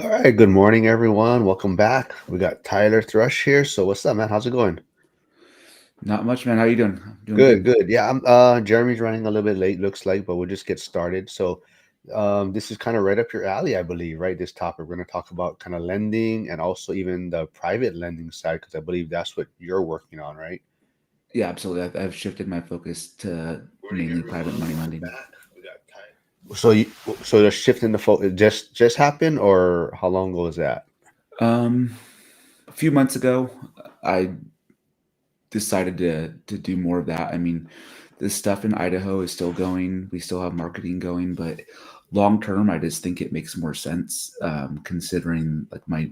All right, good morning, everyone. Welcome back. We got Tyler Thrush here. So, what's up, man? How's it going? Not much, man. How you doing? Doing Good, good. good. Yeah, I'm Jeremy's running a little bit late, looks like, but we'll just get started. So, this is kind of right up your alley, I believe, right? This topic. We're going to talk about kind of lending and also even the private lending side, because I believe that's what you're working on, right? Yeah, absolutely. I've shifted my focus to Morning, mainly private everyone. money Welcome lending. back. We got Tyler. So the shift in the focus just happened, or how long ago was that? Um, a few months ago, I decided to do more of that. I mean, this stuff in Idaho is still going. We still have marketing going, but long term, I just think it makes more sense, considering like my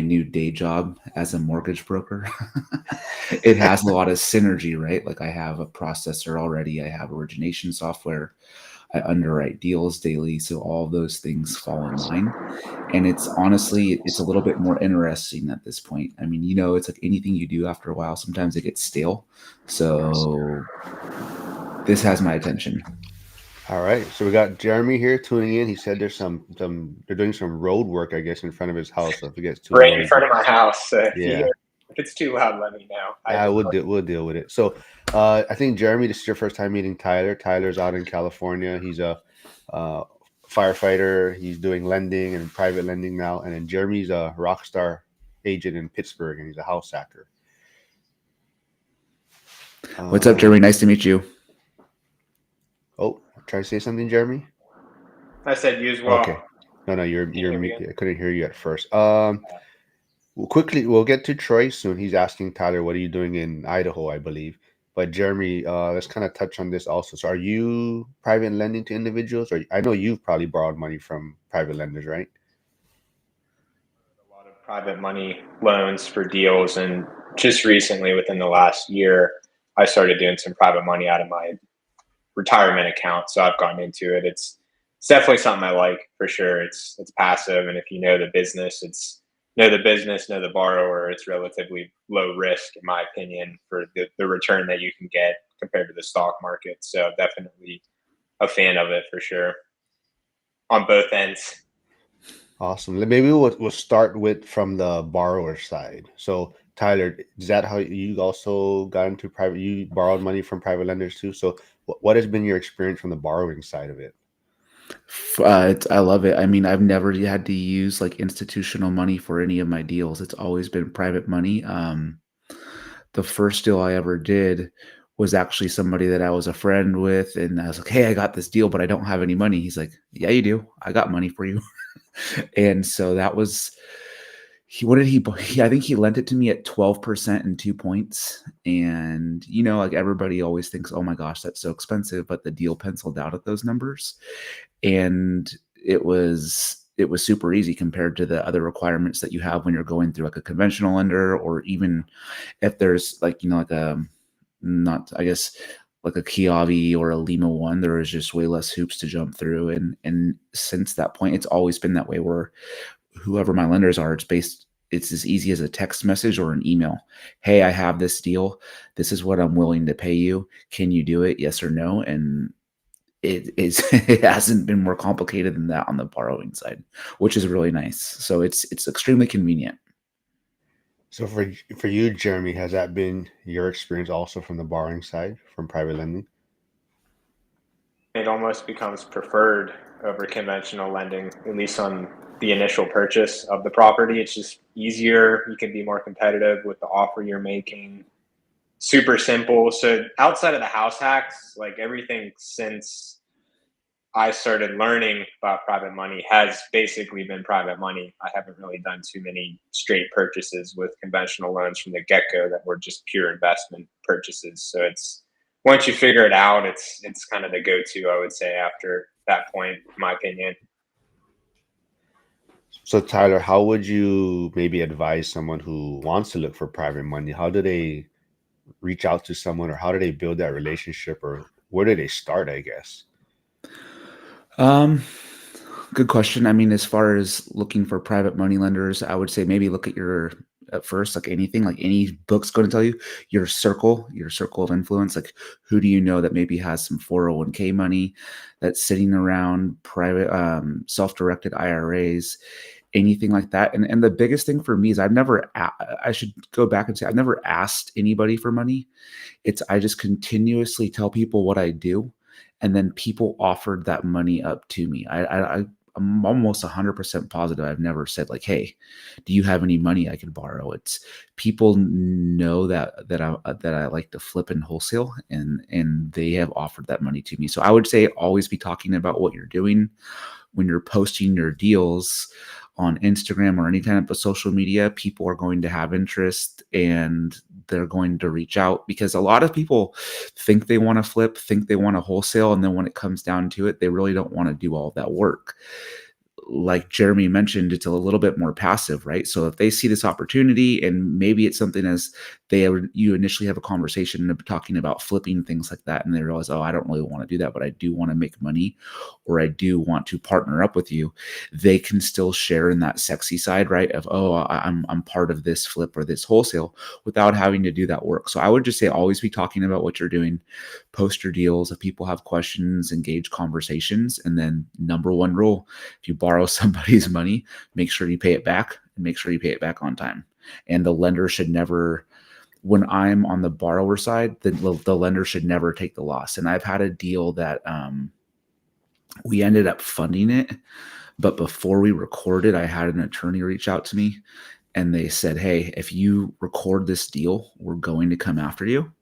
new day job as a mortgage broker. It has a lot of synergy, right? Like I have a processor already, I have origination software, I underwrite deals daily, so all of those things fall in line. And it's a little bit more interesting at this point. I mean, it's like anything you do after a while, sometimes it gets stale. So this has my attention. All right, so we got Jeremy here tuning in. He said there's some they're doing some road work, I guess, in front of his house. So if it gets too Right in noisy, front of my house. If you yeah, hear, if it's too loud, let me know. I we'll deal with it. So I think Jeremy, this is your first time meeting Tyler. Tyler's out in California. He's a uh, firefighter. He's doing lending and private lending now. And then Jeremy's a rock star agent in Pittsburgh, and he's a house hacker. What's up, Um, Jeremy? Nice to meet you. oh, try to say something, Jeremy. I said use well. Okay. No, no, Can you hear me I couldn't hear you at first. We'll get to Troy soon. He's asking Tyler, what are you doing in Idaho, I believe. But Jeremy, let's kind of touch on this also. So, are you private lending to individuals, or I know you've probably borrowed money from private lenders, right? a lot of private money loans for deals, and just recently, within the last year, I started doing some private money out of my retirement account. So I've gotten into it. It's definitely something I like for sure. It's passive, and if you know the business, it's know the business, know the borrower. It's relatively low risk, in my opinion, for the return that you can get compared to the stock market. So definitely a fan of it for sure on both ends. Awesome. Maybe we'll start with from the borrower side. So, Tyler, is that how you also got into private? You borrowed money from private lenders too. So, what has been your experience from the borrowing side of it? I love it. I mean, I've never had to use like institutional money for any of my deals. It's always been private money. The first deal I ever did was actually somebody that I was a friend with, and I was like, "Hey, I got this deal, but I don't have any money." He's like, "Yeah, you do. I got money for you." And so that was he. What did he? I think he lent it to me at 12% and 2 points. And like everybody always thinks, "Oh my gosh, that's so expensive," but the deal penciled out at those numbers, and it was super easy compared to the other requirements that you have when you're going through like a conventional lender, or even if there's like like a not I guess like a Kiavi or a Lima one, there is just way less hoops to jump through. And since that point, it's always been that way where whoever my lenders are, it's as easy as a text message or an email. Hey, I have this deal. This is what I'm willing to pay you. Can you do it? Yes or no? And it hasn't been more complicated than that on the borrowing side, which is really nice. So it's extremely convenient. So, for you, Jeremy, has that been your experience also from the borrowing side from private lending? It almost becomes preferred over conventional lending, at least on the initial purchase of the property. It's just easier. You can be more competitive with the offer you're making. Super simple. So outside of the house hacks, like everything since I started learning about private money has basically been private money. I haven't really done too many straight purchases with conventional loans from the get go that were just pure investment purchases. So it's once you figure it out, it's kind of the go to, I would say, after that point, in my opinion. So, Tyler, how would you maybe advise someone who wants to look for private money? How do they reach out to someone, or how do they build that relationship, or where do they start, I guess? Um, Good question. I mean, as far as looking for private money lenders, I would say maybe look at first, like anything, like any book's going to tell you your circle of influence. Like, who do you know that maybe has some 401k money that's sitting around, private, self directed IRAs? anything like that. And the biggest thing for me is I should go back and say I've never asked anybody for money. I just continuously tell people what I do, and then people offered that money up to me. I'm almost 100% positive I've never said like, "Hey, do you have any money I could borrow?" It's people know that I like to flip and wholesale, and they have offered that money to me. So I would say always be talking about what you're doing when you're posting your deals on Instagram or any kind of social media. People are going to have interest and they're going to reach out, because a lot of people think they want to flip, think they want to wholesale, and then when it comes down to it, they really don't want to do all that work. Like Jeremy mentioned, it's a little bit more passive, right? So if they see this opportunity, and maybe it's something as you initially have a conversation talking about flipping things like that, and they realize, oh, I don't really want to do that, but I do want to make money, or I do want to partner up with you, they can still share in that sexy side, right? Of, oh, I'm part of this flip or this wholesale, without having to do that work. So I would just say always be talking about what you're doing, post your deals. If people have questions, engage conversations, and then number one rule: if you borrow somebody's money, make sure you pay it back, and make sure you pay it back on time. And the lender should never, when I'm on the borrower side, the lender should never take the loss. And I've had a deal that we ended up funding it, but before we recorded, I had an attorney reach out to me, and they said, "Hey, if you record this deal, we're going to come after you,"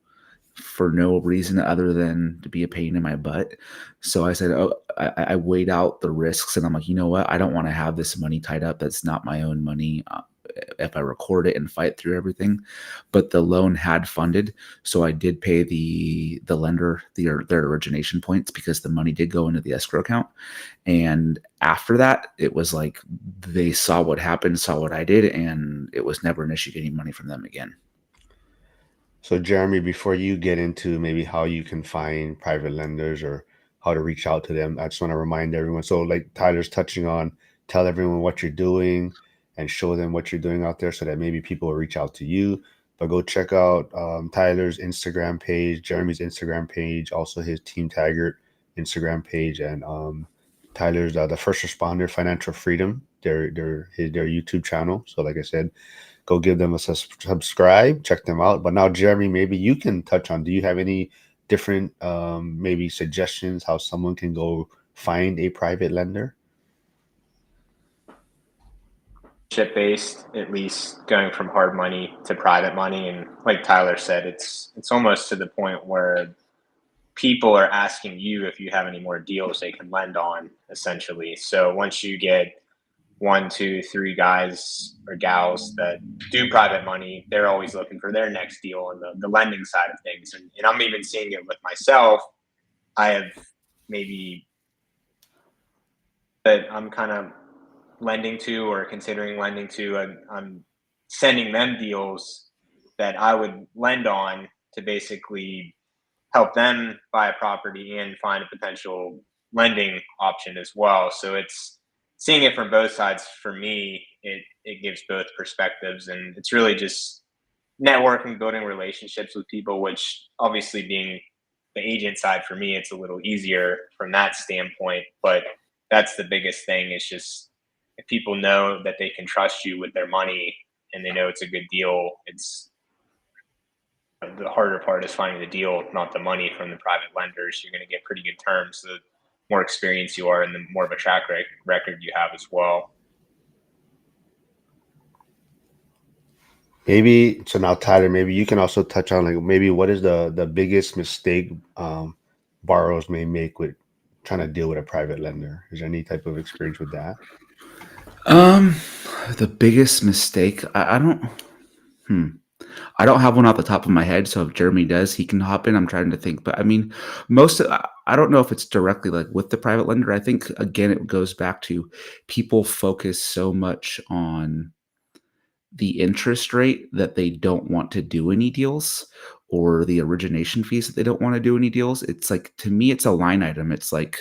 for no reason other than to be a pain in my butt. So I said, oh, I weighed out the risks, and I'm like, you know what? I don't want to have this money tied up. That's not my own money. If I record it and fight through everything, but the loan had funded. So I did pay the lender their origination points, because the money did go into the escrow account. And after that, it was like, they saw what happened, saw what I did, and it was never an issue getting money from them again. So Jeremy, before you get into maybe how you can find private lenders or how to reach out to them, I just want to remind everyone. So like Tyler's touching on, tell everyone what you're doing and show them what you're doing out there, so that maybe people will reach out to you. But go check out Tyler's Instagram page, Jeremy's Instagram page, also his Team Taggart Instagram page, and Tyler's the First Responder Financial Freedom, their YouTube channel. So like I said, go give them a subscribe, check them out. But now, Jeremy, maybe you can touch on, do you have any different maybe suggestions how someone can go find a private lender? Chip-based, at least going from hard money to private money. And like Tyler said, it's almost to the point where people are asking you if you have any more deals they can lend on, essentially. So once you get 1, 2, 3 guys or gals that do private money, they're always looking for their next deal on the lending side of things. And I'm even seeing it with myself. I have maybe that I'm kind of lending to or considering lending to, and I'm sending them deals that I would lend on to basically help them buy a property and find a potential lending option as well. So it's seeing it from both sides. For me, it gives both perspectives, and it's really just networking, building relationships with people, which obviously being the agent side for me, it's a little easier from that standpoint. But that's the biggest thing, is just if people know that they can trust you with their money and they know it's a good deal, it's the harder part is finding the deal, not the money from the private lenders. You're going to get pretty good terms. The more experience you are and the more of a track record you have as well. Maybe, so now Tyler, maybe you can also touch on, like, maybe what is the biggest mistake borrowers may make with trying to deal with a private lender? Is there any type of experience with that? The biggest mistake, I don't have one off the top of my head. So if Jeremy does, he can hop in. I'm trying to think, but I mean, I don't know if it's directly like with the private lender. I think again, it goes back to people focus so much on the interest rate that they don't want to do any deals, or the origination fees that they don't want to do any deals. It's like, to me, it's a line item. It's like,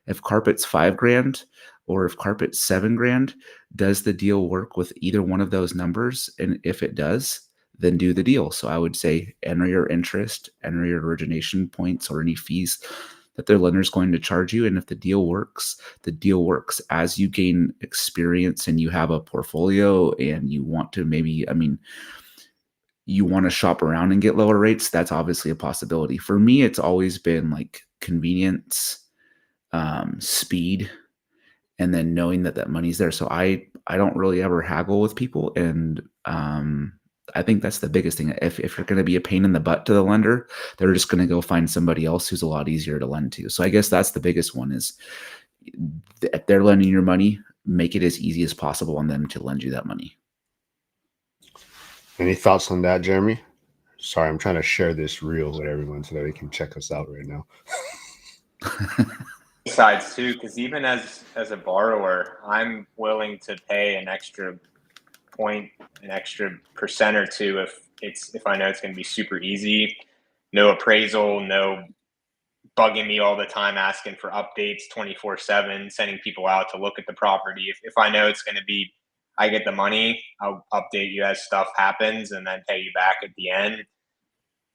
if carpet's $5,000 or if carpet's $7,000, does the deal work with either one of those numbers? And if it does, then do the deal. So I would say enter your interest, enter your origination points or any fees that their lender is going to charge you. And if the deal works, the deal works. As you gain experience and you have a portfolio and you want to maybe, I mean, you want to shop around and get lower rates, that's obviously a possibility. For me, it's always been like convenience, speed, and then knowing that that money's there. So I don't really ever haggle with people, and I think that's the biggest thing. If you're going to be a pain in the butt to the lender, they're just going to go find somebody else who's a lot easier to lend to. So I guess that's the biggest one is if they're lending your money, make it as easy as possible on them to lend you that money. Any thoughts on that, Jeremy? Sorry, I'm trying to share this reel with everyone so that they can check us out right now. Sides too, because even as a borrower, I'm willing to pay an extra point, an extra percent or two if I know it's going to be super easy, no appraisal, no bugging me all the time, asking for updates 24/7, sending people out to look at the property. If I know it's going to be, I get the money, I'll update you as stuff happens and then pay you back at the end.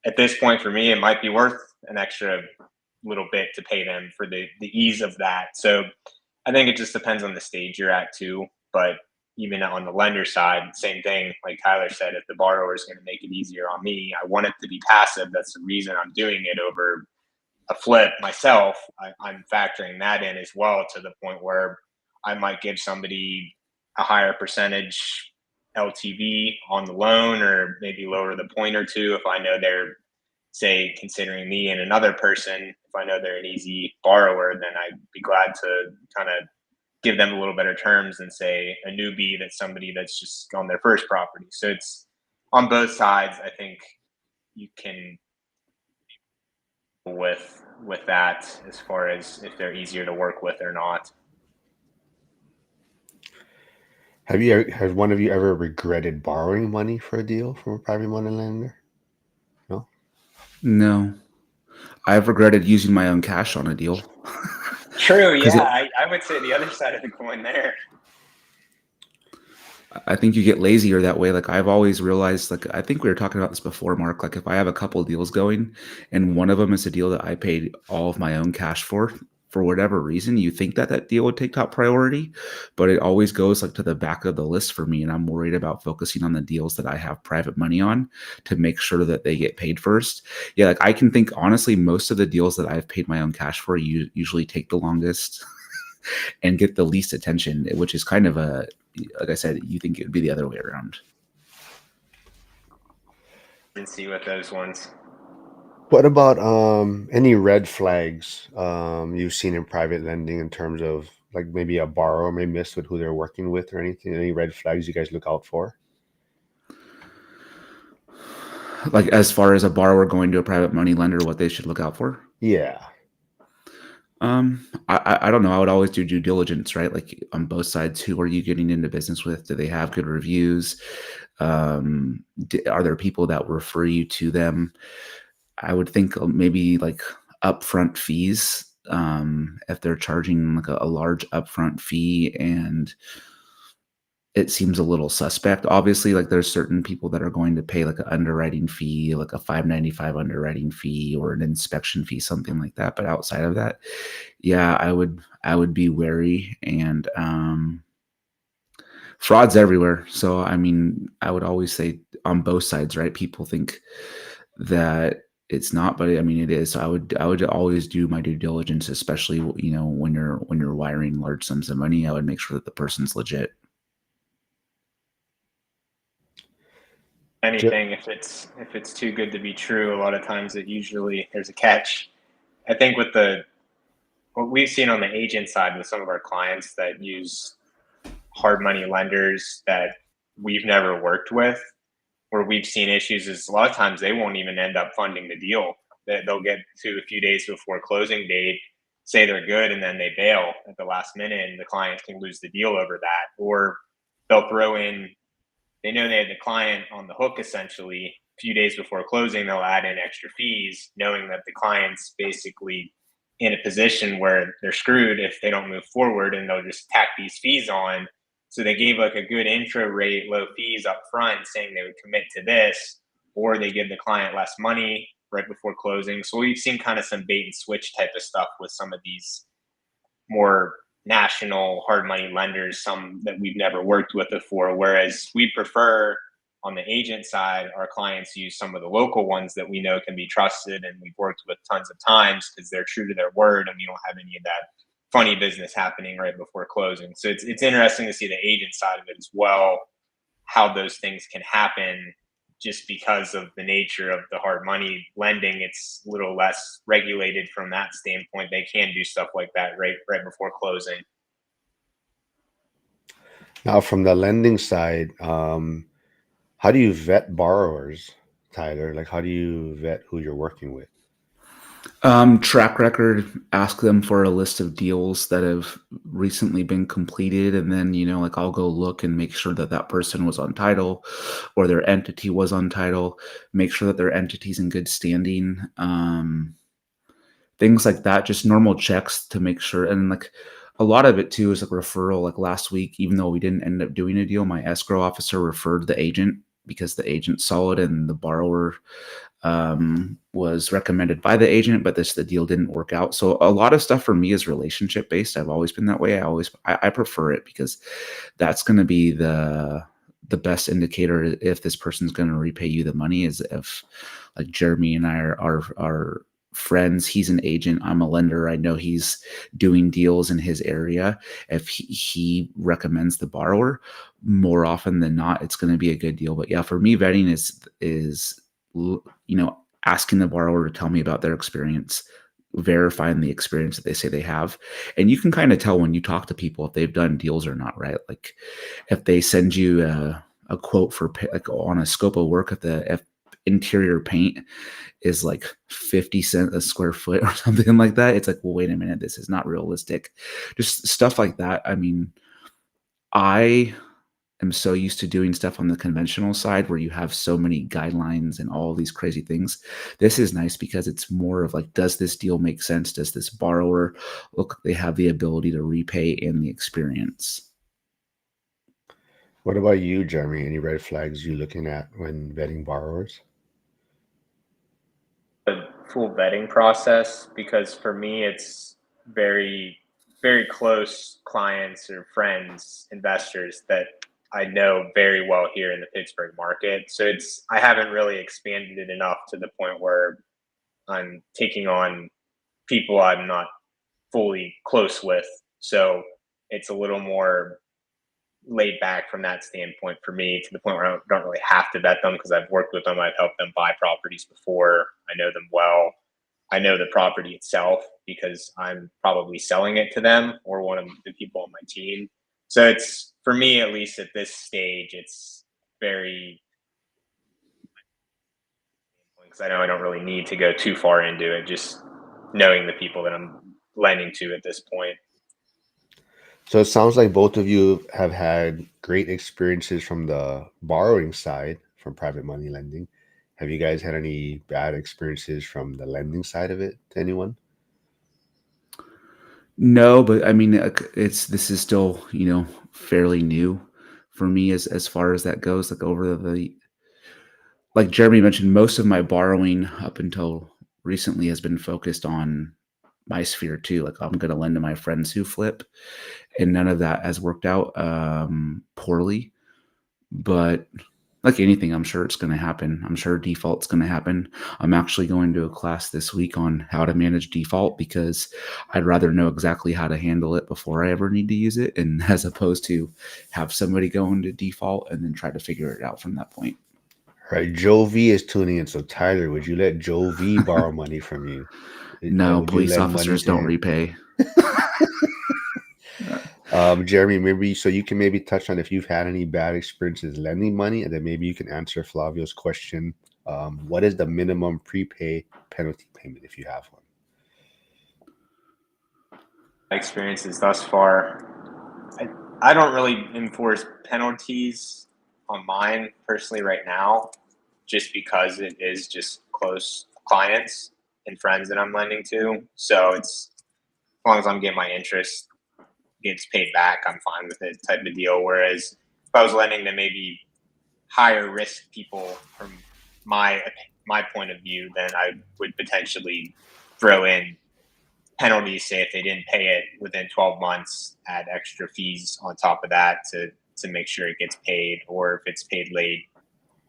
At this point for me, it might be worth an extra little bit to pay them for the ease of that. So I think it just depends on the stage you're at too. But even on the lender side, same thing. Like Tyler said, if the borrower is going to make it easier on me, I want it to be passive. That's the reason I'm doing it over a flip myself. I'm factoring that in as well, to the point where I might give somebody a higher percentage LTV on the loan, or maybe lower the point or two if I know they're, say, considering me and another person. If I know they're an easy borrower, then I'd be glad to kind of give them a little better terms than, say, a newbie that's somebody that's just on their first property. So it's on both sides. I think you can with that as far as if they're easier to work with or not. Has one of you ever regretted borrowing money for a deal from a private money lender? No? No, I've regretted using my own cash on a deal. True, yeah. I would say the other side of the coin there. I think you get lazier that way. Like I've always realized, like I think we were talking about this before, Mark. Like if I have a couple of deals going, and one of them is a deal that I paid all of my own cash for whatever reason, you think that that deal would take top priority, but it always goes like to the back of the list for me. And I'm worried about focusing on the deals that I have private money on to make sure that they get paid first. Yeah, like I can think honestly, most of the deals that I've paid my own cash for usually take the longest and get the least attention, which is kind of a, like I said, you think it would be the other way around. And see with those ones. What about any red flags you've seen in private lending in terms of like maybe a borrower may miss with who they're working with or anything? Any red flags you guys look out for? Like as far as a borrower going to a private money lender, what they should look out for? Yeah. I don't know. I would always do due diligence, right? Like on both sides, who are you getting into business with? Do they have good reviews? Are there people that refer you to them? I would think maybe like upfront fees. If they're charging like a large upfront fee and it seems a little suspect. Obviously, like there's certain people that are going to pay like an underwriting fee, like a $5.95 underwriting fee or an inspection fee, something like that. But outside of that, yeah, I would be wary. And fraud's everywhere. So I mean, I would always say on both sides, right? People think that it's not, but I mean it is. So I would always do my due diligence, especially when you're wiring large sums of money. I would make sure that the person's legit. Anything, if it's too good to be true, a lot of times there's a catch. I think with what we've seen on the agent side with some of our clients that use hard money lenders that we've never worked with, where we've seen issues, is a lot of times they won't even end up funding the deal. They'll get to a few days before closing date, say they're good, and then they bail at the last minute, and the client can lose the deal over that. Or they'll throw in, they know they had the client on the hook essentially. A few days before closing, they'll add in extra fees, knowing that the client's basically in a position where they're screwed if they don't move forward, and they'll just tack these fees on. So they gave like a good intro rate, low fees up front, saying they would commit to this, or they give the client less money right before closing. So we've seen kind of some bait and switch type of stuff with some of these more national hard money lenders, some that we've never worked with before. Whereas we prefer on the agent side, our clients use some of the local ones that we know can be trusted and we've worked with tons of times because they're true to their word and we don't have any of that funny business happening right before closing. So it's interesting to see the agent side of it as well, how those things can happen just because of the nature of the hard money lending. It's a little less regulated from that standpoint. They can do stuff like that right before closing. Now, from the lending side, how do you vet borrowers, Tyler? Like, how do you vet who you're working with? Track record, ask them for a list of deals that have recently been completed. And then, like I'll go look and make sure that that person was on title or their entity was on title, make sure that their entity's in good standing. Things like that, just normal checks to make sure. And like a lot of it too is like referral. Like last week, even though we didn't end up doing a deal, my escrow officer referred the agent because the agent saw it and the borrower was recommended by the agent, but the deal didn't work out. So a lot of stuff for me is relationship based. I've always been that way. I prefer it because that's going to be the best indicator if this person's going to repay you the money. Is if like Jeremy and I are friends, he's an agent, I'm a lender, I know he's doing deals in his area. If he recommends the borrower, more often than not it's going to be a good deal. But yeah, for me, vetting is asking the borrower to tell me about their experience, verifying the experience that they say they have. And you can kind of tell when you talk to people if they've done deals or not, right? Like if they send you a quote for like on a scope of work, if interior paint is like 50 cents a square foot or something like that, it's like, well, wait a minute, this is not realistic. Just stuff like that. I mean, I am so used to doing stuff on the conventional side where you have so many guidelines and all these crazy things. This is nice because it's more of like, does this deal make sense? Does this borrower look like they have the ability to repay in the experience? What about you, Jeremy? Any red flags you looking at when vetting borrowers? The full vetting process, because for me it's very very close clients or friends, investors that I know very well here in the Pittsburgh market. So I haven't really expanded it enough to the point where I'm taking on people I'm not fully close with. So it's a little more laid back from that standpoint for me, to the point where I don't really have to vet them because I've worked with them. I've helped them buy properties before. I know them well. I know the property itself because I'm probably selling it to them or one of the people on my team. So it's, for me, at least at this stage, it's very, because I know I don't really need to go too far into it, just knowing the people that I'm lending to at this point. So it sounds like both of you have had great experiences from the borrowing side from private money lending. Have you guys had any bad experiences from the lending side of it to anyone? No, but I mean, this is still, fairly new for me as far as that goes. Like like Jeremy mentioned, most of my borrowing up until recently has been focused on my sphere too. Like I'm going to lend to my friends who flip, and none of that has worked out poorly. But like anything, I'm sure it's going to happen. I'm sure default's going to happen. I'm actually going to a class this week on how to manage default because I'd rather know exactly how to handle it before I ever need to use it, and as opposed to have somebody go into default and then try to figure it out from that point. All right, Joe V is tuning in. So Tyler, would you let Joe V borrow money from you? No, Would you police lend money officers to don't him? repay. Jeremy, maybe so you can maybe touch on if you've had any bad experiences lending money, and then maybe you can answer Flavio's question. What is the minimum prepay penalty payment if you have one? Experiences thus far, I don't really enforce penalties on mine personally right now, just because it is just close clients and friends that I'm lending to. So it's, as long as I'm getting my interest gets paid back, I'm fine with it type of deal. Whereas if I was lending to maybe higher risk people, from my my point of view, then I would potentially throw in penalties. Say if they didn't pay it within 12 months, add extra fees on top of that to make sure it gets paid, or if it's paid late,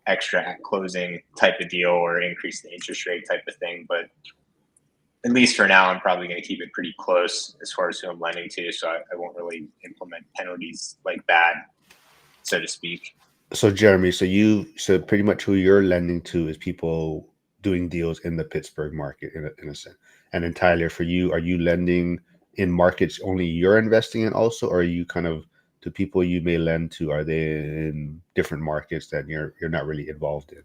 extra at closing type of deal, or increase the interest rate type of thing. But at least for now, I'm probably going to keep it pretty close as far as who I'm lending to, so I won't really implement penalties like that, so to speak. So Jeremy, so pretty much who you're lending to is people doing deals in the Pittsburgh market in a sense. And then Tyler, for you, are you lending in markets only you're investing in also, or are you kind of to people you may lend to, are they in different markets that you're not really involved in?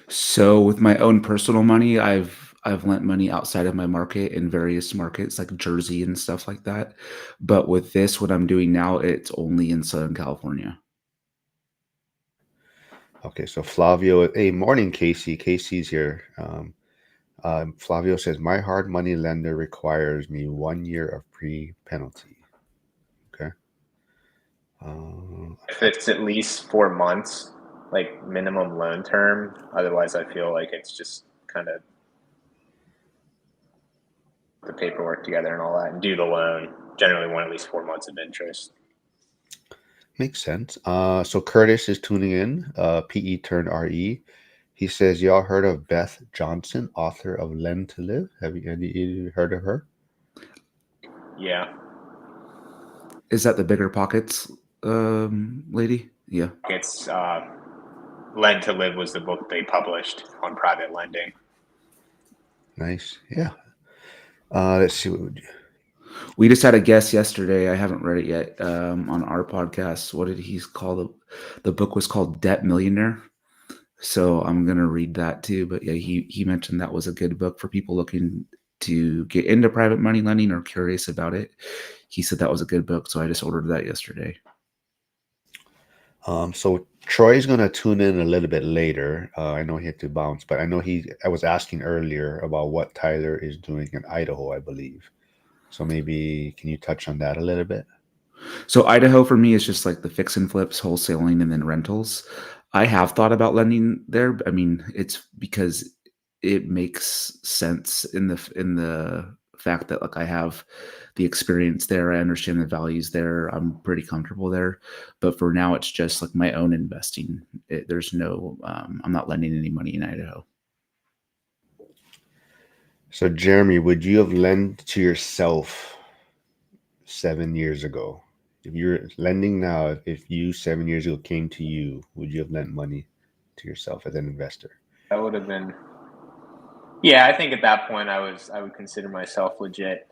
So with my own personal money, I've lent money outside of my market in various markets like Jersey and stuff like that. But with this, what I'm doing now, it's only in Southern California. Okay, so Flavio, hey, morning, Casey. Casey's here. Flavio says, my hard money lender requires me 1 year of pre-penalty. Okay. If it's at least 4 months, like minimum loan term, otherwise I feel like it's just kind of the paperwork together and all that and do the loan. Generally want at least 4 months of interest. Makes sense. So Curtis is tuning in, PE turned RE. He says, y'all heard of Beth Johnson, author of Lend to Live? Have you heard of her? Yeah. Is that the Bigger Pockets lady? Yeah. It's Lend to Live was the book they published on private lending. Nice. Yeah. Let's see. We just had a guest yesterday. I haven't read it yet on our podcast. What did he call it? The book was called Debt Millionaire. So I'm going to read that too. But yeah, he mentioned that was a good book for people looking to get into private money lending or curious about it. He said that was a good book. So I just ordered that yesterday. So Troy's going to tune in a little bit later. I know he had to bounce, but I know I was asking earlier about what Tyler is doing in Idaho, I believe. So maybe can you touch on that a little bit? So Idaho for me is just like the fix and flips, wholesaling, and then rentals. I have thought about lending there. I mean, it's because it makes sense in the fact that like I have the experience there. I understand the values there. I'm pretty comfortable there. But for now, it's just like my own investing. There's no, I'm not lending any money in Idaho. So Jeremy, would you have lent to yourself 7 years ago? If you're lending now, if you 7 years ago came to you, would you have lent money to yourself as an investor? That would have been, yeah, I think at that point I would consider myself legit.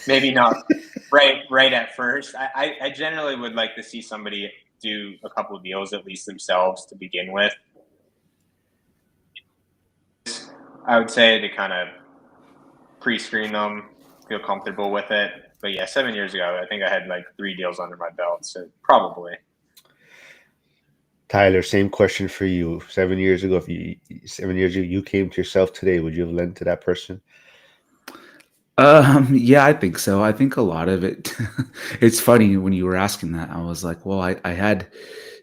Maybe not right at first. I generally would like to see somebody do a couple of deals at least themselves to begin with. I would say to kind of pre-screen them, feel comfortable with it. But yeah, 7 years ago, I think I had like 3 deals under my belt, so probably. Tyler, same question for you. 7 years ago, 7 years ago, you came to yourself today, would you have lent to that person? Yeah, I think so. I think a lot of it, it's funny when you were asking that, I was like, well, I had,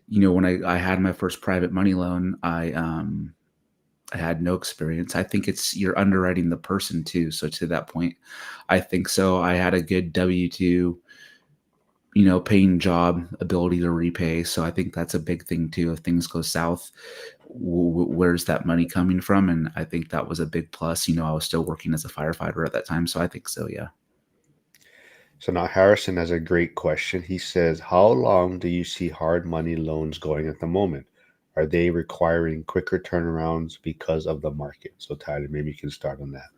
when I had my first private money loan, I had no experience. I think you're underwriting the person too. So to that point, I think so. I had a good W-2, paying job, ability to repay. So I think that's a big thing too. If things go south, where's that money coming from? And I think that was a big plus. I was still working as a firefighter at that time. So I think so. Yeah. So now Harrison has a great question. He says, how long do you see hard money loans going at the moment? Are they requiring quicker turnarounds because of the market? So Tyler, maybe you can start on that.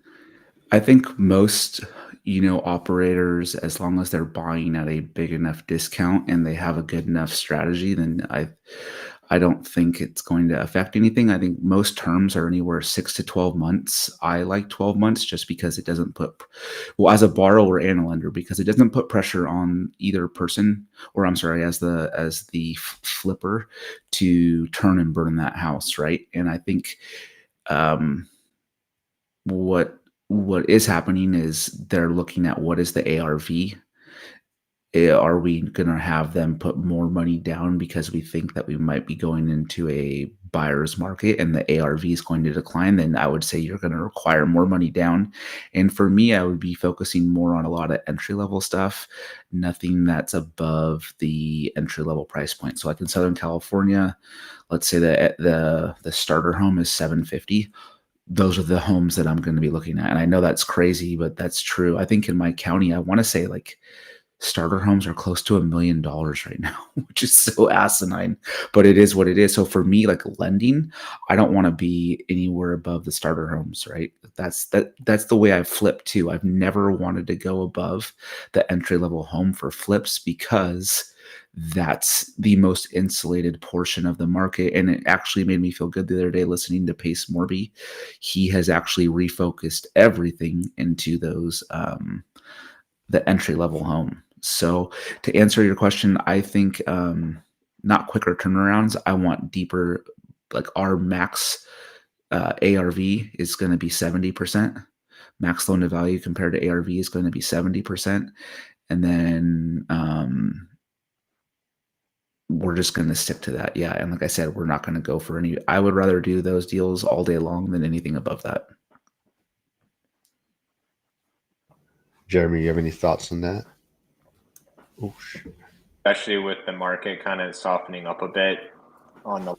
I think most, operators, as long as they're buying at a big enough discount and they have a good enough strategy, then I don't think it's going to affect anything. I think most terms are anywhere 6 to 12 months. I like 12 months just because it doesn't as a borrower and a lender, because it doesn't put pressure on either person, or I'm sorry, as the flipper to turn and burn that house, right? And I think what is happening is they're looking at what is the ARV, are we going to have them put more money down because we think that we might be going into a buyer's market and the ARV is going to decline? Then I would say you're going to require more money down. And for me, I would be focusing more on a lot of entry level stuff, nothing that's above the entry level price point. So like in Southern California, let's say that the starter home is $750. Those are the homes that I'm going to be looking at. And I know that's crazy, but that's true. I think in my county, I want to say like starter homes are close to $1 million right now, which is so asinine, but it is what it is. So for me, like lending, I don't want to be anywhere above the starter homes, right? That's the way I've flipped too. I've never wanted to go above the entry level home for flips because that's the most insulated portion of the market. And it actually made me feel good the other day listening to Pace Morby. He has actually refocused everything into those the entry level home. So to answer your question, I think not quicker turnarounds. I want deeper, like our max ARV is going to be 70%. Max loan to value compared to ARV is going to be 70%. And then we're just going to stick to that. Yeah. And like I said, we're not going to go for any, I would rather do those deals all day long than anything above that. Jeremy, you have any thoughts on that? Oh, shoot. Especially with the market kind of softening up a bit on the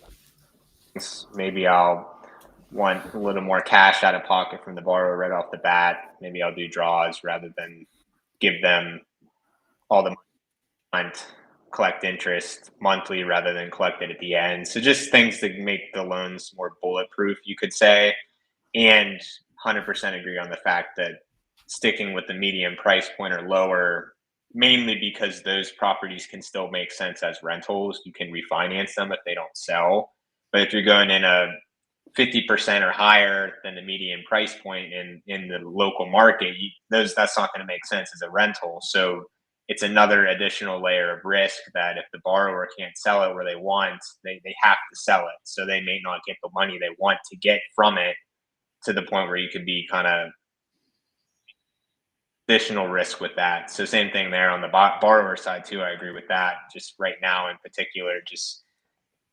loans, maybe I'll want a little more cash out of pocket from the borrower right off the bat. Maybe I'll do draws rather than give them all the money, collect interest monthly rather than collect it at the end. So just things to make the loans more bulletproof, you could say. And 100% agree on the fact that sticking with the median price point or lower, mainly because those properties can still make sense as rentals. You can refinance them if they don't sell. But if you're going in a 50% or higher than the median price point in the local market, that's not going to make sense as a rental. So it's another additional layer of risk that if the borrower can't sell it where they want, they have to sell it. So they may not get the money they want to get from it, to the point where you could be kind of additional risk with that. So same thing there on the borrower side too. I agree with that. Just right now in particular, just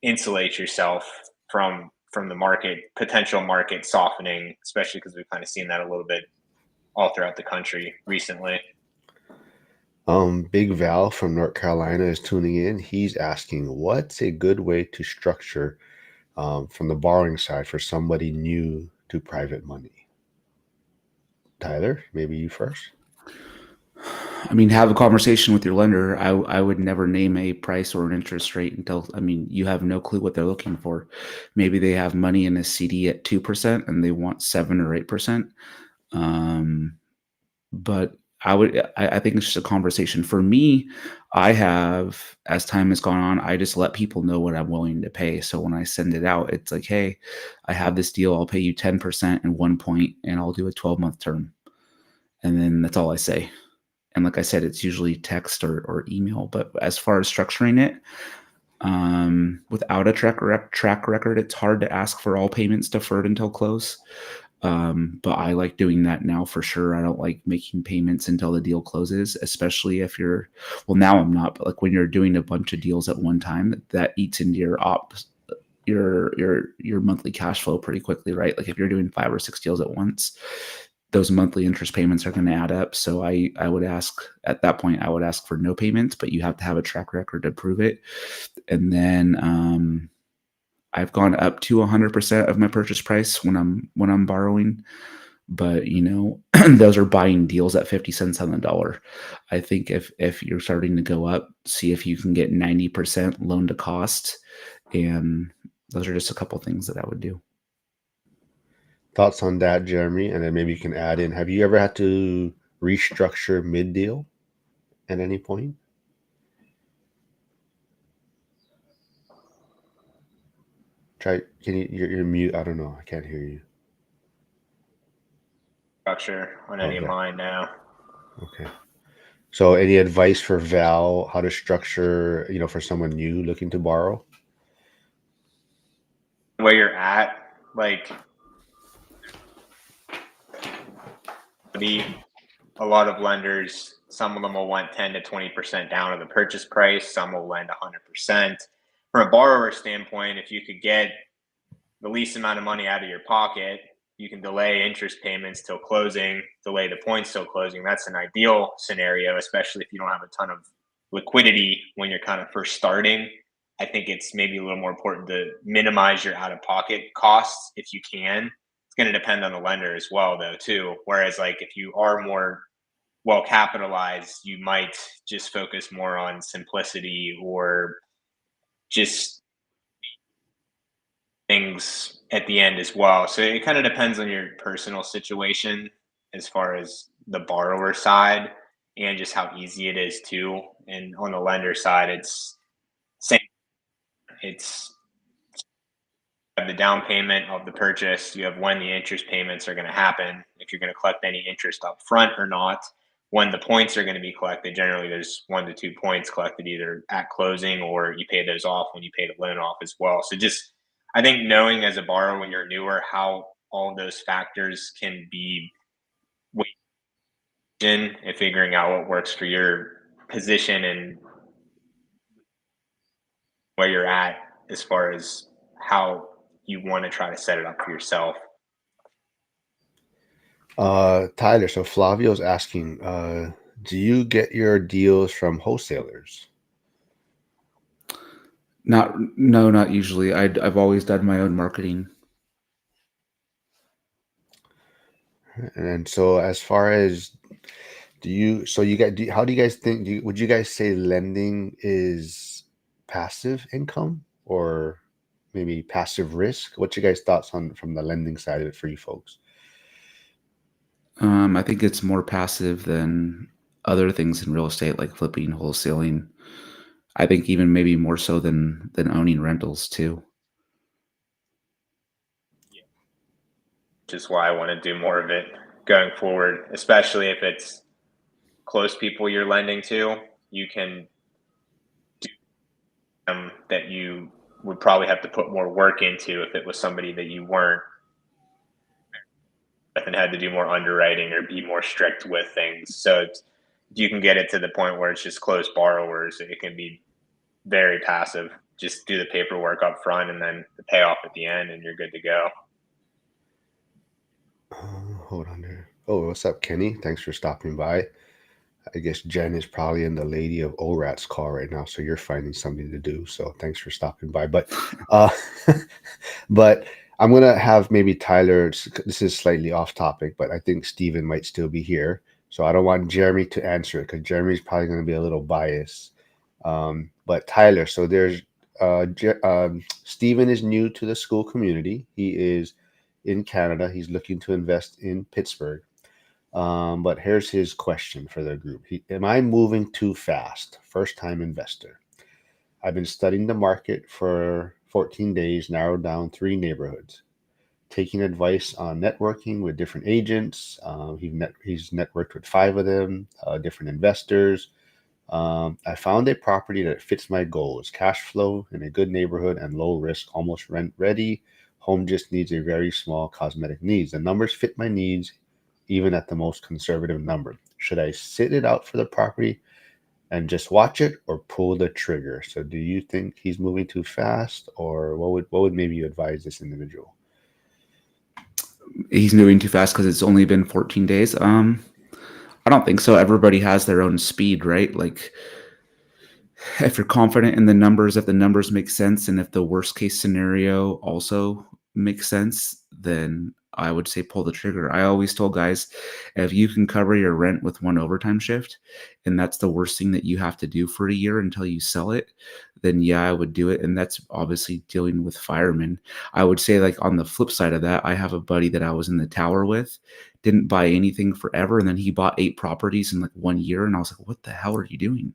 insulate yourself from the market, potential market softening, especially because we've kind of seen that a little bit all throughout the country recently. Big Val from North Carolina is tuning in. He's asking, what's a good way to structure from the borrowing side for somebody new to private money? Tyler, maybe you first. I mean, have a conversation with your lender. I would never name a price or an interest rate until, I mean, you have no clue what they're looking for. Maybe they have money in a CD at 2% and they want 7 or 8%. But I think it's just a conversation. For me, I have, as time has gone on, I just let people know what I'm willing to pay. So when I send it out, it's like, hey, I have this deal. I'll pay you 10% in 1 point and I'll do a 12-month term. And then that's all I say. And like I said, it's usually text or email. But as far as structuring it, without a track record, it's hard to ask for all payments deferred until close. But I like doing that now for sure. I don't like making payments until the deal closes, especially if well, now I'm not, but like when you're doing a bunch of deals at one time, that eats into your monthly cash flow pretty quickly, right? Like if you're doing 5 or 6 deals at once, those monthly interest payments are going to add up. So I would ask at that point, I would ask for no payments, but you have to have a track record to prove it. And then, I've gone up to 100% of my purchase price when I'm borrowing, but those are buying deals at 50 cents on the dollar. I think if you're starting to go up, see if you can get 90% loan to cost, and those are just a couple things that I would do. Thoughts on that, Jeremy? And then maybe you can add in, have you ever had to restructure mid-deal at any point? You're mute. I don't know. I can't hear you. Structure on any of mine now. Okay. So any advice for Val, how to structure, for someone new looking to borrow? Where you're at, like a lot of lenders, some of them will want 10 to 20% down of the purchase price. Some will lend 100%. From a borrower standpoint, if you could get the least amount of money out of your pocket, you can delay interest payments till closing, delay the points till closing. That's an ideal scenario, especially if you don't have a ton of liquidity when you're kind of first starting. I think it's maybe a little more important to minimize your out-of-pocket costs if you can. It's going to depend on the lender as well, though, too. Whereas, like, if you are more well capitalized, you might just focus more on simplicity or just things at the end as well. So it kind of depends on your personal situation as far as the borrower side and just how easy it is too. And on the lender side, it's same. It's you have the down payment of the purchase. You have when the interest payments are going to happen, if you're going to collect any interest up front or not. When the points are going to be collected, generally there's 1 to 2 points collected either at closing or you pay those off when you pay the loan off as well. So just, I think knowing as a borrower when you're newer how all of those factors can be weighed in and figuring out what works for your position and where you're at as far as how you want to try to set it up for yourself. Tyler, so Flavio's asking, do you get your deals from wholesalers? No, not usually. I've always done my own marketing. And so as far as how do you guys think, would you guys say lending is passive income or maybe passive risk? What's your guys' thoughts on from the lending side of it for you folks? I think it's more passive than other things in real estate, like flipping, wholesaling. I think even maybe more so than owning rentals too. Which is why I want to do more of it going forward, especially if it's close people you're lending to. You can do that you would probably have to put more work into if it was somebody that you weren't and had to do more underwriting or be more strict with things. So you can get it to the point where it's just close borrowers. It can be very passive. Just do the paperwork up front and then the payoff at the end, and you're good to go. Hold on there. Oh, what's up, Kenny? Thanks for stopping by. I guess Jen is probably in the Lady of ORAT's call right now, so you're finding something to do. So thanks for stopping by. But but I'm gonna have maybe Tyler. This is slightly off topic, but I think Steven might still be here. So I don't want Jeremy to answer it because Jeremy's probably going to be a little biased. But Tyler, so there's Steven is new to the school community. He is in Canada. He's looking to invest in Pittsburgh. But here's his question for the group. Am I moving too fast? First time investor. I've been studying the market for 14 days, narrowed down 3 neighborhoods, taking advice on networking with different agents. He's networked with 5 of them, different investors. I found a property that fits my goals, cash flow in a good neighborhood and low risk, almost rent ready. Home just needs a very small cosmetic needs. The numbers fit my needs, even at the most conservative number. Should I sit it out for the property and just watch it or pull the trigger? So do you think he's moving too fast, or what would maybe you advise this individual? He's moving too fast because it's only been 14 days. I don't think so. Everybody has their own speed, right? Like if you're confident in the numbers, if the numbers make sense, and if the worst case scenario also makes sense, then I would say pull the trigger. I always told guys, if you can cover your rent with 1 overtime shift, and that's the worst thing that you have to do for a year until you sell it, then yeah, I would do it. And that's obviously dealing with firemen. I would say, like, on the flip side of that, I have a buddy that I was in the tower with, didn't buy anything forever, and then he bought 8 properties in like 1 year, and I was like, what the hell are you doing?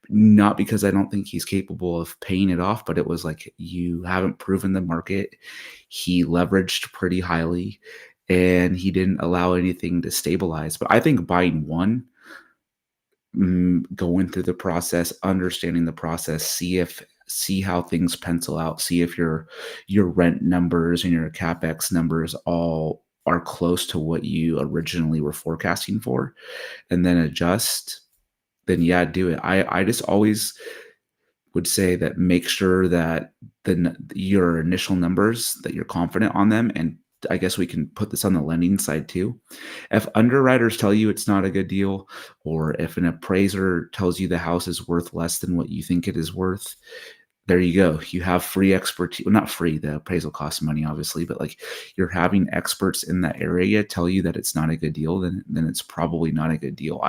Not because I don't think he's capable of paying it off, but it was like, you haven't proven the market. He leveraged pretty highly and he didn't allow anything to stabilize. But I think buying one, going through the process, understanding the process, see how things pencil out, see if your rent numbers and your CapEx numbers all are close to what you originally were forecasting for, and then adjust, then yeah, do it. I just always would say that make sure that your initial numbers, that you're confident on them. And I guess we can put this on the lending side too. If underwriters tell you it's not a good deal, or if an appraiser tells you the house is worth less than what you think it is worth, there you go. You have free expertise. Well, not free. The appraisal costs money, obviously, but like you're having experts in that area tell you that it's not a good deal, then it's probably not a good deal.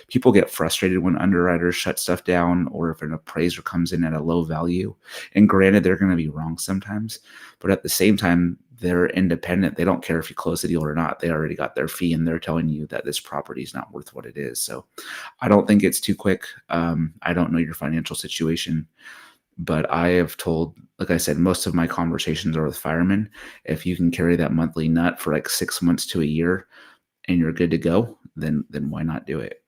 People get frustrated when underwriters shut stuff down, or if an appraiser comes in at a low value. And granted, they're going to be wrong sometimes, but at the same time, they're independent. They don't care if you close the deal or not. They already got their fee, and they're telling you that this property is not worth what it is. So I don't think it's too quick. I don't know your financial situation, but I have told, like I said, most of my conversations are with firemen. If you can carry that monthly nut for like 6 months to a year and you're good to go, then why not do it?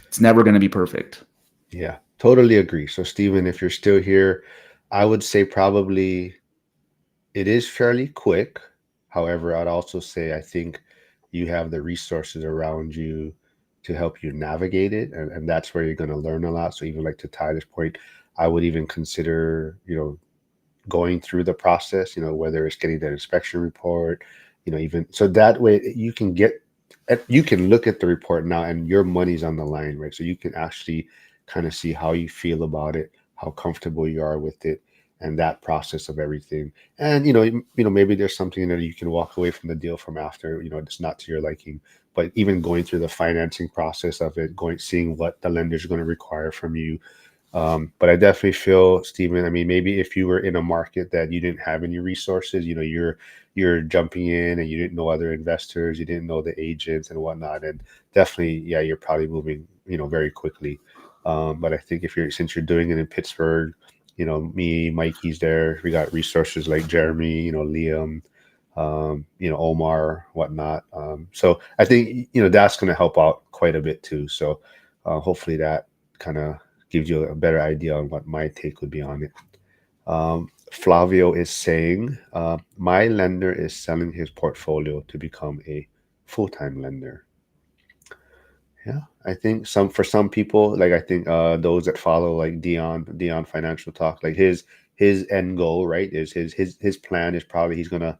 It's never going to be perfect. Yeah, totally agree. So Stephen, if you're still here, I would say probably it is fairly quick. However, I'd also say I think you have the resources around you to help you navigate it. And that's where you're going to learn a lot. So even like to Tyler's point, I would even consider, going through the process, whether it's getting that inspection report, even so that way you can look at the report now and your money's on the line, right? So you can actually kind of see how you feel about it, how comfortable you are with it, and that process of everything. And maybe there's something that you can walk away from the deal from after, it's not to your liking. But even going through the financing process of it, seeing what the lender's going to require from you. But I definitely feel, Stephen, I mean, maybe if you were in a market that you didn't have any resources, you're jumping in and you didn't know other investors, you didn't know the agents and whatnot, and definitely, yeah, you're probably moving, very quickly. But I think since you're doing it in Pittsburgh, me, Mikey's there, we got resources like Jeremy, Liam, Omar, whatnot. So I think, that's going to help out quite a bit too. So hopefully that kind of gives you a better idea on what my take would be on it. Flavio is saying, my lender is selling his portfolio to become a full-time lender. Yeah, I think for some people, like I think those that follow like Dion Financial Talk, like his end goal, right, is his plan is probably he's gonna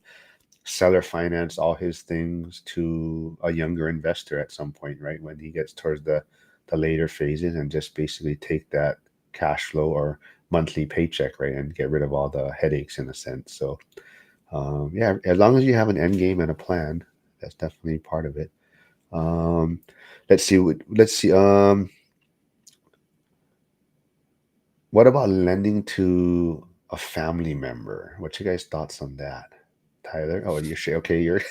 seller finance all his things to a younger investor at some point, right, when he gets towards the later phases, and just basically take that cash flow or monthly paycheck, right, and get rid of all the headaches in a sense. So yeah, as long as you have an end game and a plan, that's definitely part of it. Let's see. What about lending to a family member? What's your guys' thoughts on that? Tyler? Oh, you're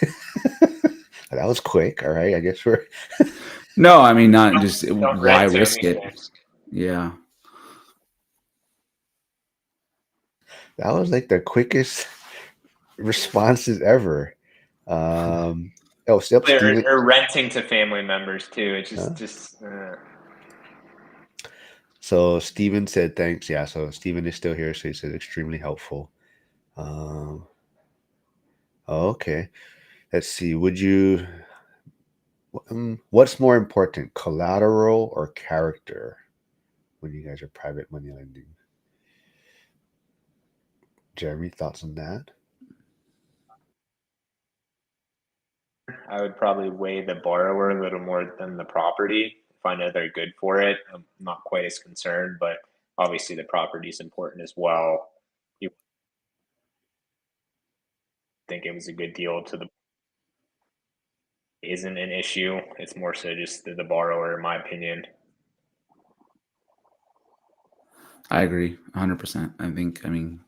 that was quick. All right, I guess we're No, I mean, not just Don't why rent to risk me, it. James. Yeah. that was like the quickest responses ever. Steven. Or renting to family members too. It's Huh? just So Steven said thanks. Yeah, so Steven is still here, so he said extremely helpful. Okay. Let's see. What's more important, collateral or character, when you guys are private money lending? Jeremy, thoughts on that? I would probably weigh the borrower a little more than the property. If I know they're good for it, I'm not quite as concerned, but obviously the property is important as well. You think it was a good deal to the isn't an issue. It's more so just the borrower, in my opinion. I agree 100%. I mean,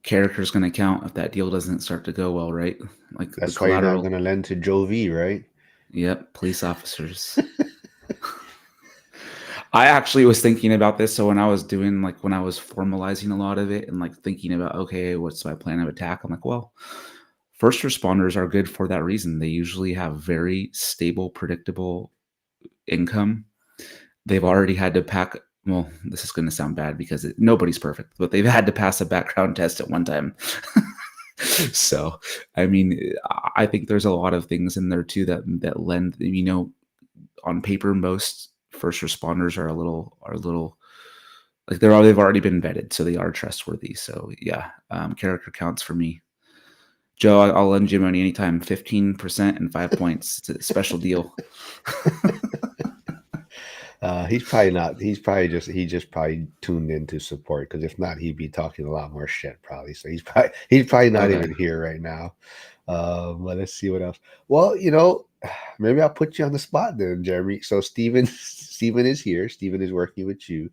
character is going to count if that deal doesn't start to go well, right? Like That's the why you're not collateral. going to lend to Joe V, right? Yep, police officers. I actually was thinking about this. So when I was formalizing a lot of it and like thinking about, okay, what's my plan of attack? I'm like, well, first responders are good for that reason. They usually have very stable, predictable income. They've already had to well, this is going to sound bad because nobody's perfect, but they've had to pass a background test at one time. So, I mean, I think there's a lot of things in there too that lend, on paper, most first responders are a little like they've already been vetted, so they are trustworthy. So yeah, character counts for me. Joe, I'll lend you money anytime. 15% and 5 points. It's a special deal. He's probably not. He just probably tuned in to support, because if not, he'd be talking a lot more shit probably. So he's probably not Okay. even here right now. But let's see what else. Well, maybe I'll put you on the spot then, Jeremy. So Steven Steven is here. Steven is working with you.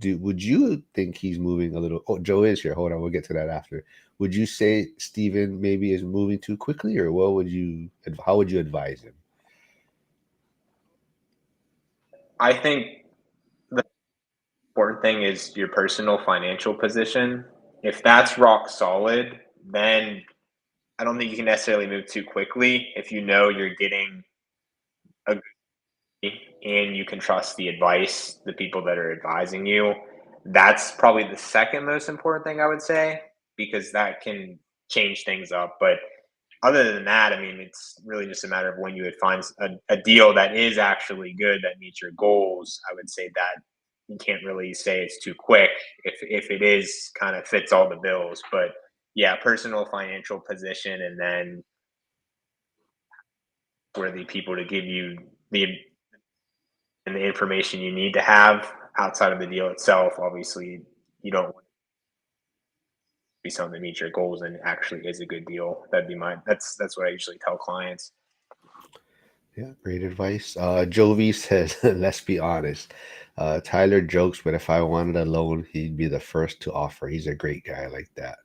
Would you think he's moving a little? Oh, Joe is here. Hold on, we'll get to that after. Would you say Steven maybe is moving too quickly, or how would you advise him? I think the important thing is your personal financial position. If that's rock solid, then I don't think you can necessarily move too quickly if you know you're getting a good and you can trust the advice, the people that are advising you. That's probably the second most important thing I would say, because that can change things up. But other than that, I mean, it's really just a matter of when you would find a deal that is actually good, that meets your goals. I would say that you can't really say it's too quick if it is kind of fits all the bills. But yeah, personal financial position, and then worthy people to give you the information you need to have outside of the deal itself. Obviously, you don't want to be something that meets your goals and actually is a good deal. That's what I usually tell clients. Yeah, great advice. Jovi says, let's be honest. Tyler jokes, but if I wanted a loan, he'd be the first to offer. He's a great guy like that.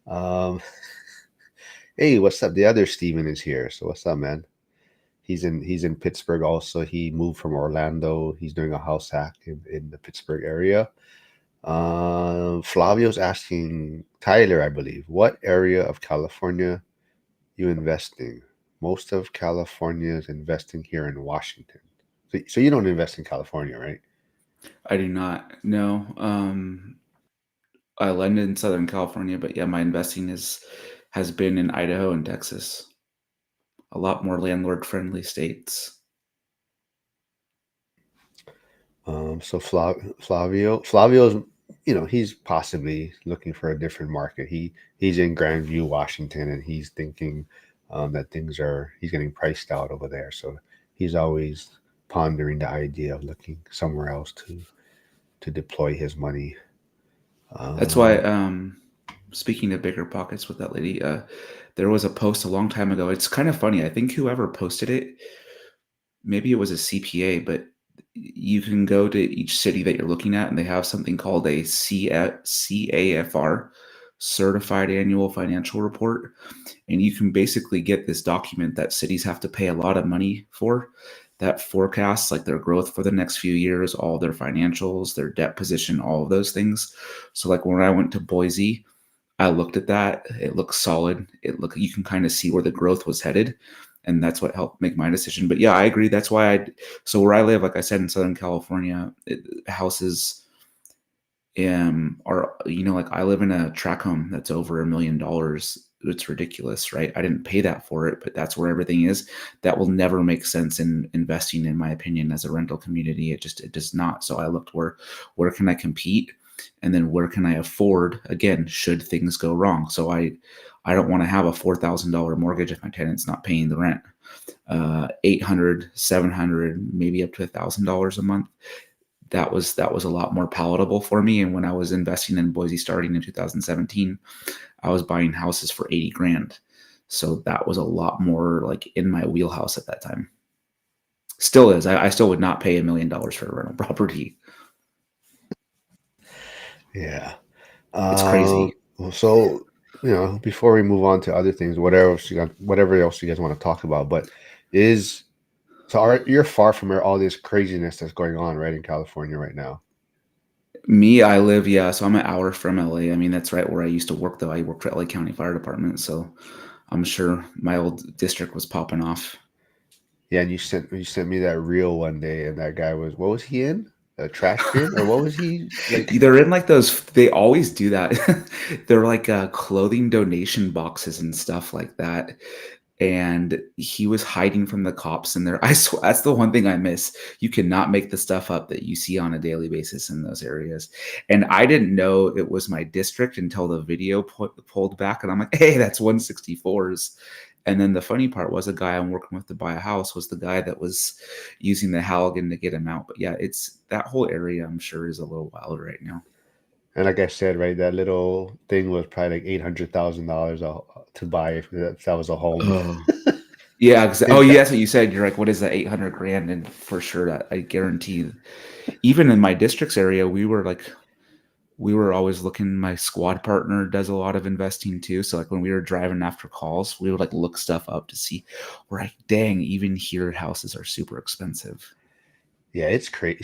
Um, hey, what's up? The other Steven is here. So what's up, man? He's in Pittsburgh also. He moved from Orlando. He's doing a house hack in the Pittsburgh area. Flavio's asking Tyler, I believe, what area of California you investing? Most of California is investing here in Washington. So you don't invest in California, right? I do not. No. I lend in Southern California, but yeah, my investing has been in Idaho and Texas. A lot more landlord friendly states. So Flavio's, he's possibly looking for a different market. He's in Grandview, Washington, and he's thinking that he's getting priced out over there. So he's always pondering the idea of looking somewhere else to deploy his money. That's why, Um, speaking of bigger pockets with that lady, there was a post a long time ago. It's kind of funny. I think whoever posted it, maybe it was a CPA, but you can go to each city that you're looking at and they have something called a CAFR, Certified Annual Financial Report. And you can basically get this document that cities have to pay a lot of money for, that forecasts like their growth for the next few years, all their financials, their debt position, all of those things. So like when I went to Boise, I looked at that. It looks solid. You can kind of see where the growth was headed. And that's what helped make my decision. But yeah, I agree. That's why so where I live, like I said, in Southern California, houses are, like I live in a tract home that's over $1 million. It's ridiculous, right? I didn't pay that for it, but that's where everything is. That will never make sense in investing, in my opinion, as a rental community. It does not. So I looked where can I compete, and then where can I afford, again, should things go wrong. So I don't want to have a $4,000 mortgage if my tenant's not paying the rent. $800, $700, maybe up to $1,000 a month. That was a lot more palatable for me. And when I was investing in Boise starting in 2017, I was buying houses for 80 grand. So that was a lot more like in my wheelhouse at that time. Still is. I still would not pay $1 million for a rental property. yeah. It's crazy. So before we move on to other things, whatever else you guys want to talk about, but you're far from all this craziness that's going on right in California right now. Me, I live, so I'm an hour from LA. I mean, that's right where I used to work, though. I worked for LA County Fire Department, so I'm sure my old district was popping off. Yeah, and you sent me that reel one day, and that guy was, what was he in? a trash bin, or what was he like? They're in like those. They always do that. They're like clothing donation boxes and stuff like that. And he was hiding from the cops in there. I swear, that's the one thing I miss. You cannot make the stuff up that you see on a daily basis in those areas. And I didn't know it was my district until the video pulled back, and I'm like, hey, that's 164s. And then the funny part was, a guy I'm working with to buy a house was the guy that was using the Halligan to get him out. But yeah, it's that whole area, I'm sure, is a little wild right now. And like I said, right, that little thing was probably like $800,000 to buy if that was a home. Oh, yeah. Oh, yeah, that's what you said. You're like, what is that, 800 grand? And for sure, that I guarantee, even in my district's area, we were always looking. My squad partner does a lot of investing too. So like when we were driving after calls, we would like look stuff up to see. We're like, dang, even here houses are super expensive. Yeah, it's crazy.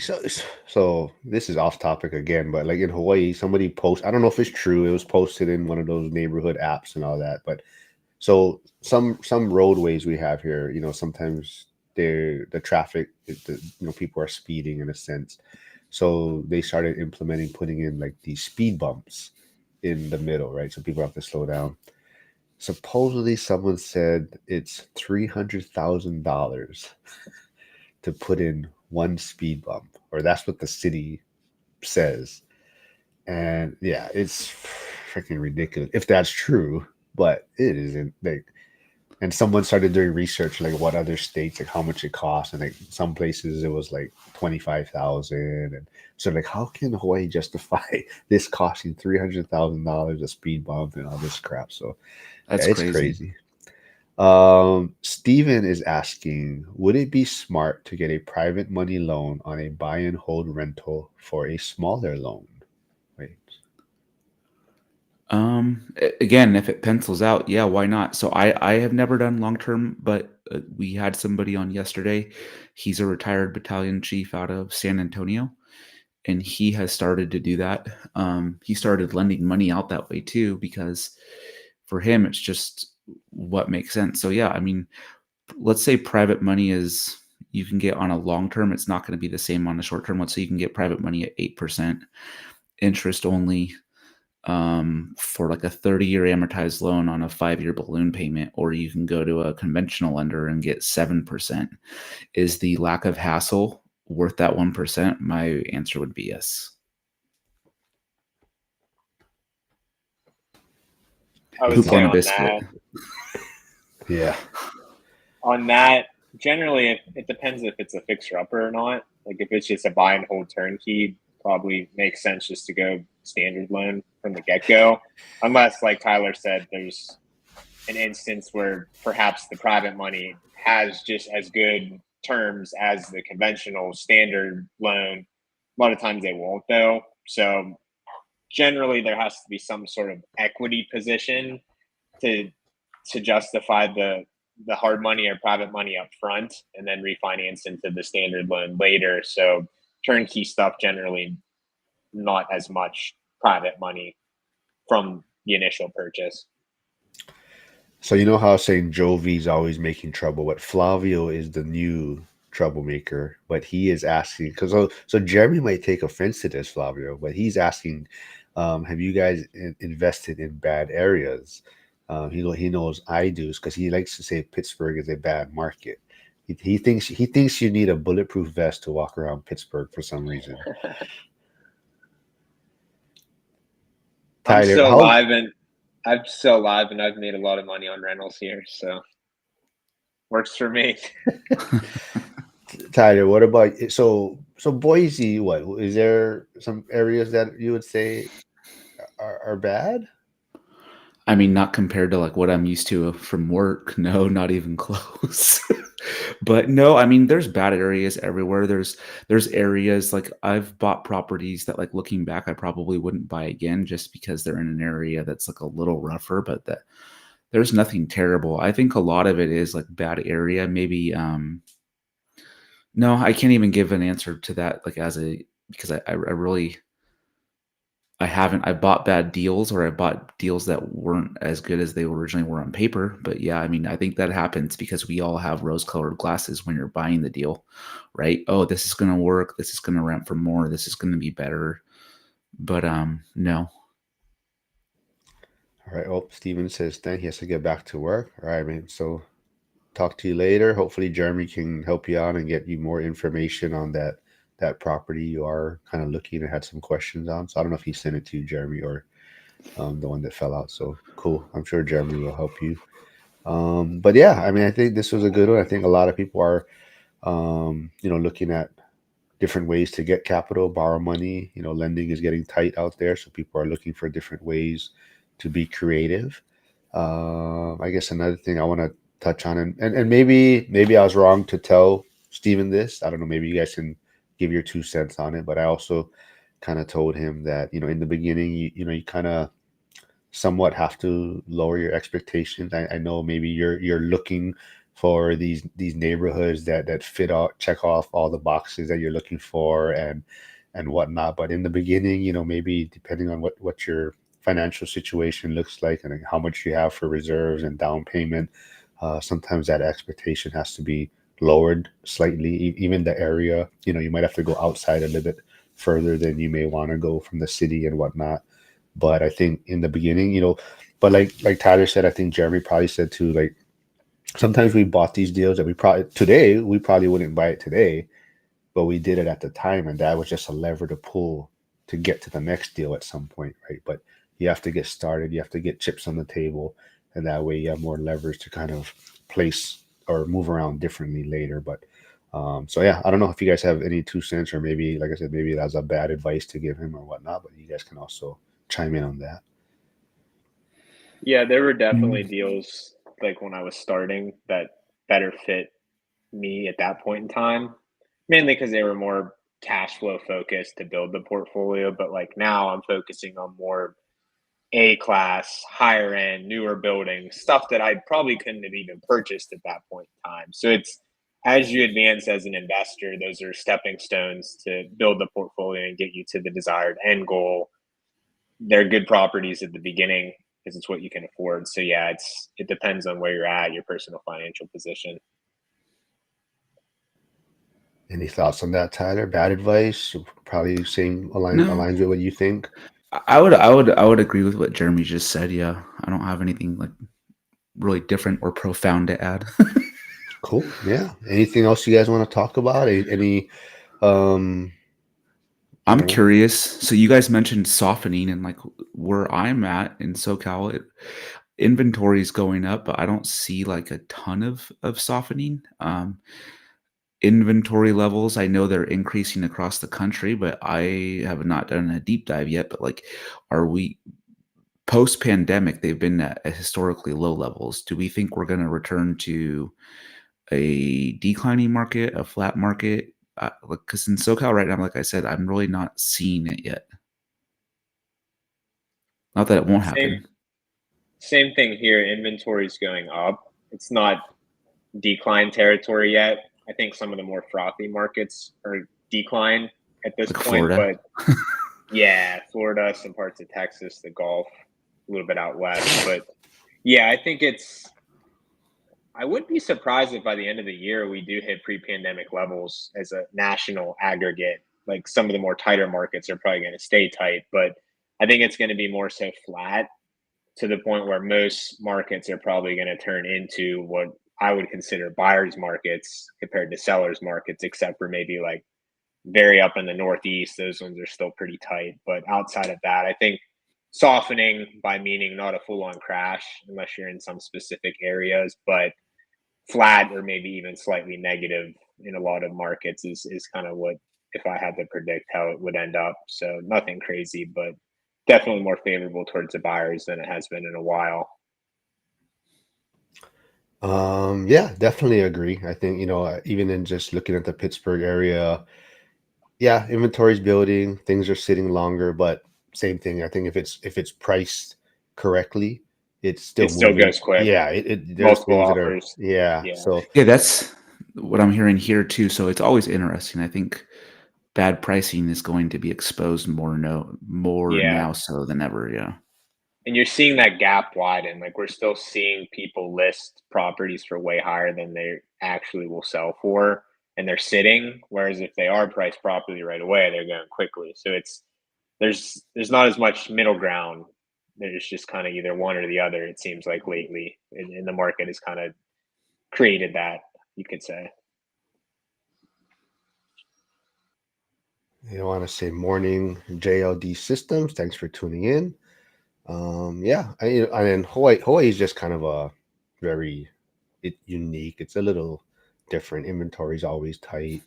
So this is off topic again, but like in Hawaii, somebody post. I don't know if it's true. It was posted in one of those neighborhood apps and all that. But so some roadways we have here, sometimes the traffic, people are speeding in a sense. So they started putting in like these speed bumps in the middle, right? So people have to slow down. Supposedly, someone said it's $300,000 to put in one speed bump, or that's what the city says. And yeah, it's freaking ridiculous if that's true, but it isn't. Like, and someone started doing research, like what other states, like how much it costs, and like some places it was like 25,000, and so like how can Hawaii justify this costing $300,000 a speed bump and all this crap? So That's yeah, it's crazy. Steven is asking, would it be smart to get a private money loan on a buy and hold rental for a smaller loan? Wait. Again, if it pencils out, yeah, why not? So I have never done long term, but we had somebody on yesterday. He's a retired battalion chief out of San Antonio, and he has started to do that. He started lending money out that way too, because for him, it's just what makes sense. So yeah, I mean, let's say private money is, you can get on a long term. It's not going to be the same on a short term. Let's say you can get private money at 8% interest only, for like a 30-year amortized loan on a 5-year balloon payment, or you can go to a conventional lender and get 7%. Is the lack of hassle worth that 1%? My answer would be yes. I would Poop say on a on biscuit. that, Yeah. on that, generally, it depends if it's a fixer upper or not. Like if it's just a buy and hold turnkey, probably makes sense just to go standard loan from the get go, unless, like Tyler said, there's an instance where perhaps the private money has just as good terms as the conventional standard loan. A lot of times they won't, though. So generally, there has to be some sort of equity position to justify the hard money or private money up front, and then refinance into the standard loan later. So turnkey stuff, generally not as much private money from the initial purchase. So you know how saying Jovi's always making trouble, but Flavio is the new troublemaker, but he is asking because so Jeremy might take offense to this, Flavio, but he's asking, have you guys invested in bad areas? He knows I do because he likes to say Pittsburgh is a bad market. He thinks you need a bulletproof vest to walk around Pittsburgh for some reason. I'm Tyler, still how alive and I've made a lot of money on rentals here, so works for me. Tyler, what about so Boise? What is there some areas that you would say are bad? I mean, not compared to like what I'm used to from work. No, not even close. But no, I mean, there's bad areas everywhere. There's areas like I've bought properties that, like, looking back, I probably wouldn't buy again just because they're in an area that's like a little rougher, but that there's nothing terrible. I think a lot of it is like bad area. Maybe no, I can't even give an answer to that, like, as a, because I really, I bought bad deals, or I bought deals that weren't as good as they originally were on paper. But yeah, I mean, I think that happens because we all have rose-colored glasses when you're buying the deal, right? Oh, this is going to work. This is going to rent for more. This is going to be better. But no. All right. Well, Steven says then he has to get back to work. All right, man. So talk to you later. Hopefully Jeremy can help you out and get you more information on that property you are kind of looking and had some questions on. So I don't know if he sent it to you, Jeremy, or the one that fell out. So cool. I'm sure Jeremy will help you. But yeah, I mean, I think this was a good one. I think a lot of people are, looking at different ways to get capital, borrow money. Lending is getting tight out there, so people are looking for different ways to be creative. I guess another thing I want to touch on, and maybe I was wrong to tell Steven this. I don't know. Maybe you guys can give your 2 cents on it. But I also kind of told him that in the beginning, you kind of somewhat have to lower your expectations. I know maybe you're looking for these neighborhoods that fit out, check off all the boxes that you're looking for and whatnot. But in the beginning, maybe depending on what your financial situation looks like and how much you have for reserves and down payment, sometimes that expectation has to be lowered slightly. Even the area, you might have to go outside a little bit further than you may want to go from the city and whatnot. But I think in the beginning, but like Tyler said, I think Jeremy probably said too, like sometimes we bought these deals that we probably wouldn't buy it today, but we did it at the time, and that was just a lever to pull to get to the next deal at some point, right? But you have to get started, you have to get chips on the table, and that way you have more leverage to kind of place or move around differently later. But so yeah, I don't know if you guys have any 2 cents, or maybe, like I said, maybe that was a bad advice to give him or whatnot, but you guys can also chime in on that. Yeah, there were definitely deals like when I was starting that better fit me at that point in time, mainly because they were more cash flow focused to build the portfolio. But like now I'm focusing on more A class, higher end, newer buildings, stuff that I probably couldn't have even purchased at that point in time. So it's as you advance as an investor, those are stepping stones to build the portfolio and get you to the desired end goal. They're good properties at the beginning because it's what you can afford. So yeah, it depends on where you're at, your personal financial position. Any thoughts on that, Tyler? Bad advice? Probably same No, aligns with what you think. I would agree with what Jeremy just said. Yeah, I don't have anything like really different or profound to add. Cool. Yeah. Anything else you guys want to talk about? Any I I'm don't know. curious. So you guys mentioned softening, and like where I'm at in SoCal, inventory is going up, but I don't see like a ton of softening. Inventory levels, I know they're increasing across the country, but I have not done a deep dive yet. But like, are we post pandemic? They've been at historically low levels. Do we think we're going to return to a declining market, a flat market? Because in SoCal right now, like I said, I'm really not seeing it yet. Not that it won't Same happen. same thing here. Inventory's going up. It's not decline territory yet. I think some of the more frothy markets are decline at this Like point, Florida. but yeah, Florida, some parts of Texas, the Gulf, a little bit out west. But yeah, I think I wouldn't be surprised if by the end of the year we do hit pre-pandemic levels as a national aggregate. Like some of the more tighter markets are probably going to stay tight, but I think it's going to be more so flat to the point where most markets are probably going to turn into what I would consider buyers markets compared to sellers markets, except for maybe like very up in the Northeast. Those ones are still pretty tight. But outside of that, I think softening by meaning not a full on crash unless you're in some specific areas, but flat or maybe even slightly negative in a lot of markets is kind of what if I had to predict how it would end up. So nothing crazy, but definitely more favorable towards the buyers than it has been in a while. Yeah, definitely agree. I think, even in just looking at the Pittsburgh area, yeah, inventory's building, things are sitting longer, but same thing. I think if it's priced correctly, it's still It still moving. goes quick. Yeah, it there's Multiple things that are, offers. yeah. Yeah. So Yeah, that's what I'm hearing here too. So it's always interesting. I think bad pricing is going to be exposed more Yeah. now so than ever. Yeah. And you're seeing that gap widen. Like, we're still seeing people list properties for way higher than they actually will sell for, and they're sitting. Whereas if they are priced properly right away, they're going quickly. So there's not as much middle ground. There's just kind of either one or the other. It seems like lately, and the market has kind of created that, you could say. You want to say morning, JLD Systems. Thanks for tuning in. Yeah, I mean Hawaii is just kind of a very unique. It's a little different. Inventory is always tight.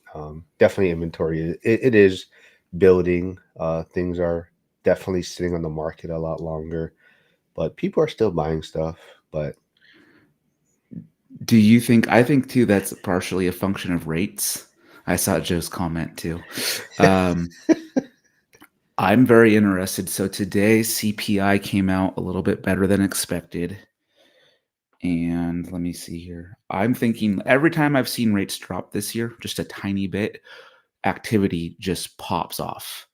Definitely inventory. It is building. Things are definitely sitting on the market a lot longer, but people are still buying stuff. But Do you think? I think too that's partially a function of rates. I saw Joe's comment too. I'm very interested. So today CPI came out a little bit better than expected. And let me see here. I'm thinking every time I've seen rates drop this year, just a tiny bit, activity just pops off.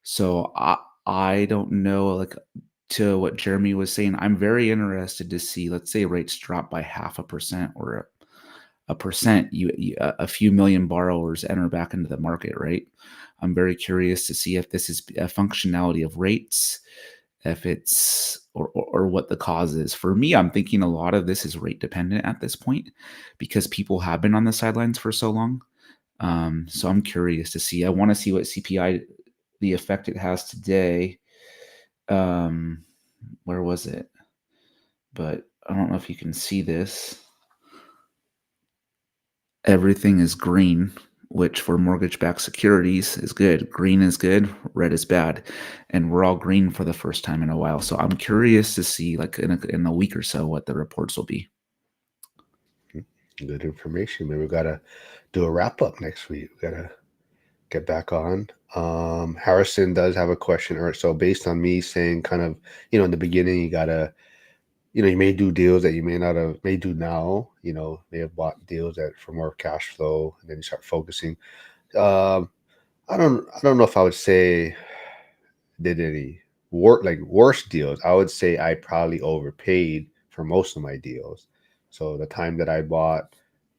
So I don't know, like, to what Jeremy was saying, I'm very interested to see, let's say rates drop by 0.5% or a percent, a few million borrowers enter back into the market, right? I'm very curious to see if this is a functionality of rates, if it's or what the cause is. For me, I'm thinking a lot of this is rate dependent at this point because people have been on the sidelines for so long. So I'm curious to see. I want to see what CPI, the effect it has today. Where was it? But I don't know if you can see this. Everything is green, which for mortgage-backed securities is good. Green is good, red is bad, and we're all green for the first time in a while. So I'm curious to see, like in a week or so, what the reports will be. good information. Maybe we gotta do a wrap up next week. We gotta get back on. Harrison does have a question, or so based on me saying kind of, in the beginning, you gotta, you may do deals that you may not have may do now, may have bought deals that for more cash flow, and then you start focusing. Um, I don't know if I would say did any worse deals. I would say I probably overpaid for most of my deals. So the time that I bought,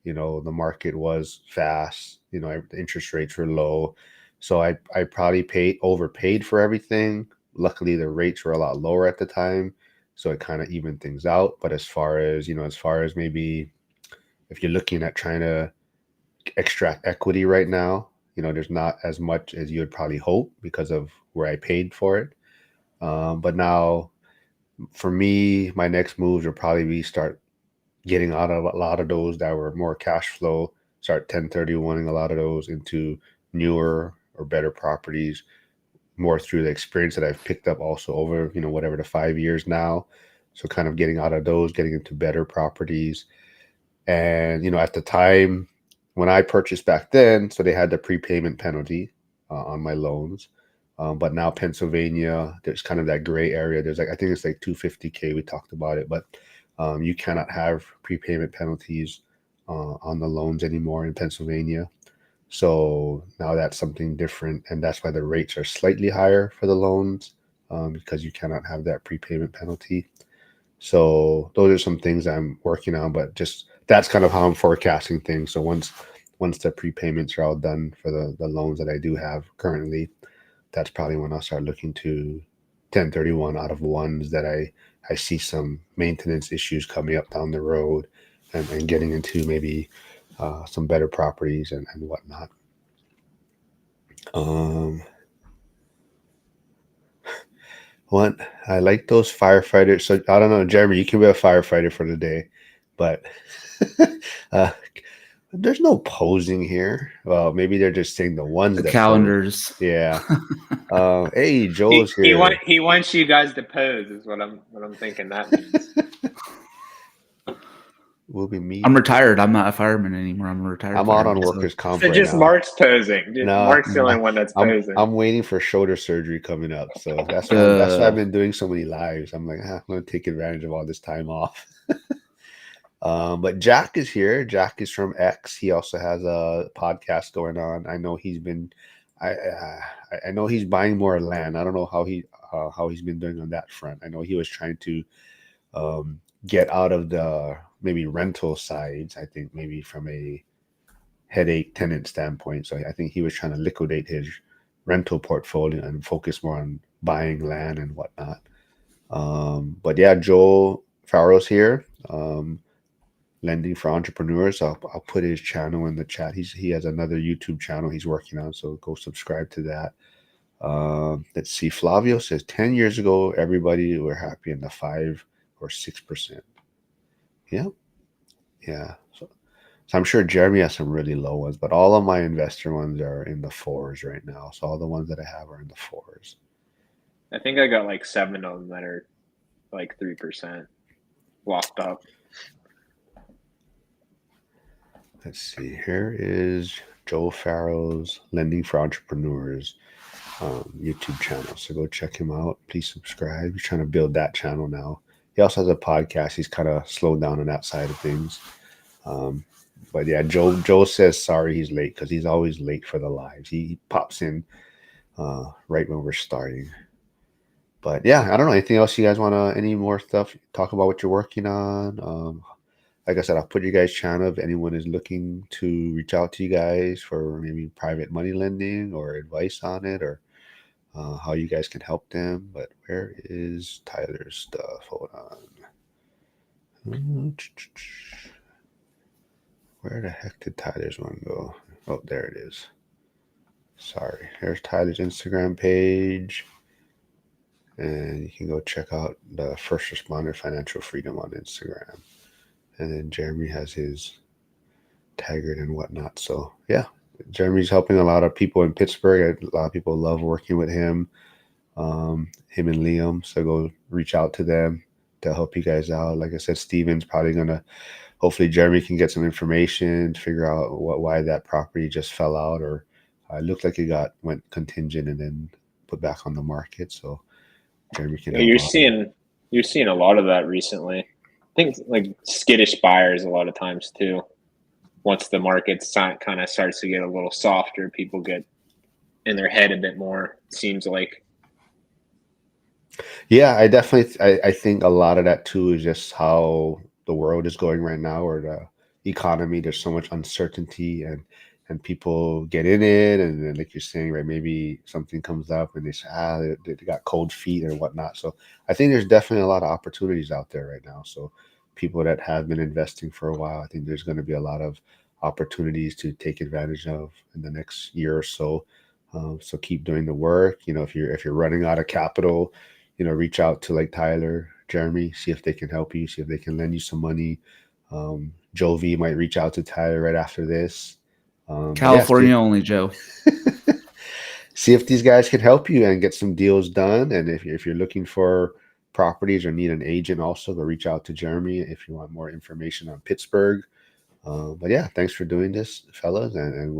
the market was fast, the interest rates were low. So I probably overpaid for everything. Luckily the rates were a lot lower at the time. So it kind of evened things out. But as far as maybe if you're looking at trying to extract equity right now, there's not as much as you would probably hope because of where I paid for it. But now, for me, my next moves will probably be start getting out of a lot of those that were more cash flow, start 1031ing a lot of those into newer or better properties, more through the experience that I've picked up also over, whatever the 5 years now. So kind of getting out of those, getting into better properties. And, at the time when I purchased back then, so they had the prepayment penalty on my loans. But now Pennsylvania, there's kind of that gray area. There's I think it's like 250K. We talked about it, but you cannot have prepayment penalties on the loans anymore in Pennsylvania. So now that's something different. And that's why the rates are slightly higher for the loans because you cannot have that prepayment penalty. So those are some things I'm working on, but just that's kind of how I'm forecasting things. So once the prepayments are all done for the loans that I do have currently, that's probably when I'll start looking to 1031 out of ones that I see some maintenance issues coming up down the road and getting into maybe some better properties and whatnot. What I like those firefighters. So I don't know, Jeremy, you can be a firefighter for the day, but uh, there's no posing here. Well, maybe they're just saying the ones The that calendars. pose. Yeah. Hey, Joel's He here. he wants you guys to pose, is what I'm thinking that means. We'll be meeting. I'm retired. I'm not a fireman anymore. I'm a retired. I'm out on fireman, workers' comp So right just now. Mark's posing. No, Mark's the only one that's posing. I'm waiting for shoulder surgery coming up, so that's why I've been doing so many lives. I'm like, I'm gonna take advantage of all this time off. But Jack is here. Jack is from X. He also has a podcast going on. I know he's been I know he's buying more land. I don't know how he's been doing on that front. I know he was trying to get out of the maybe rental sides. I think maybe from a headache tenant standpoint. So I think he was trying to liquidate his rental portfolio and focus more on buying land and whatnot. But yeah, Joel Farrow's here. Lending for entrepreneurs. I'll put his channel in the chat. He has another YouTube channel he's working on, so go subscribe to that. Let's see. Flavio says 10 years ago, everybody were happy in the 5 or 6%. Yeah, yeah. So I'm sure Jeremy has some really low ones, but all of my investor ones are in the 4s right now. So all the ones that I have are in the 4s. I think I got like 7 of them that are like 3% locked up. Let's see. Here is Joel Farrow's Lending for Entrepreneurs YouTube channel. So go check him out. Please subscribe. He's trying to build that channel now. He also has a podcast. He's kind of slowed down on that side of things. But yeah, Joe says sorry he's late because he's always late for the lives. He pops in right when we're starting. But yeah, I don't know. Anything else you guys want to, any more stuff? Talk about what you're working on. Like I said, I'll put your guys' channel if anyone is looking to reach out to you guys for maybe private money lending or advice on it, or how you guys can help them. But where is Tyler's stuff? Hold on. Where the heck did Tyler's one go? Oh, there it is. Sorry. Here's Tyler's Instagram page. And you can go check out the First Responder Financial Freedom on Instagram. And then Jeremy has his Taggart and whatnot. So yeah, Jeremy's helping a lot of people in Pittsburgh. A lot of people love working with him. Him and Liam. So go reach out to them to help you guys out. Like I said, Steven's probably gonna. Hopefully, Jeremy can get some information to figure out why that property just fell out, or it looked like it went contingent and then put back on the market. So Jeremy can. You're seeing a lot of that recently. I think like skittish buyers a lot of times too. Once the market kind of starts to get a little softer, people get in their head a bit more. It seems like. Yeah, I think a lot of that too is just how the world is going right now, or the economy. There's so much uncertainty, and people get in it, and then like you're saying, right, maybe something comes up and they say, they got cold feet and whatnot. So I think there's definitely a lot of opportunities out there right now. So people that have been investing for a while, I think there's going to be a lot of opportunities to take advantage of in the next year or so. So keep doing the work. If you're running out of capital, reach out to like Tyler, Jeremy, see if they can help you, see if they can lend you some money. Joe V might reach out to Tyler right after this. California only, Joe. See if these guys can help you and get some deals done. And if you're looking for properties or need an agent, also go reach out to Jeremy if you want more information on Pittsburgh. But yeah, thanks for doing this, fellas, and we'll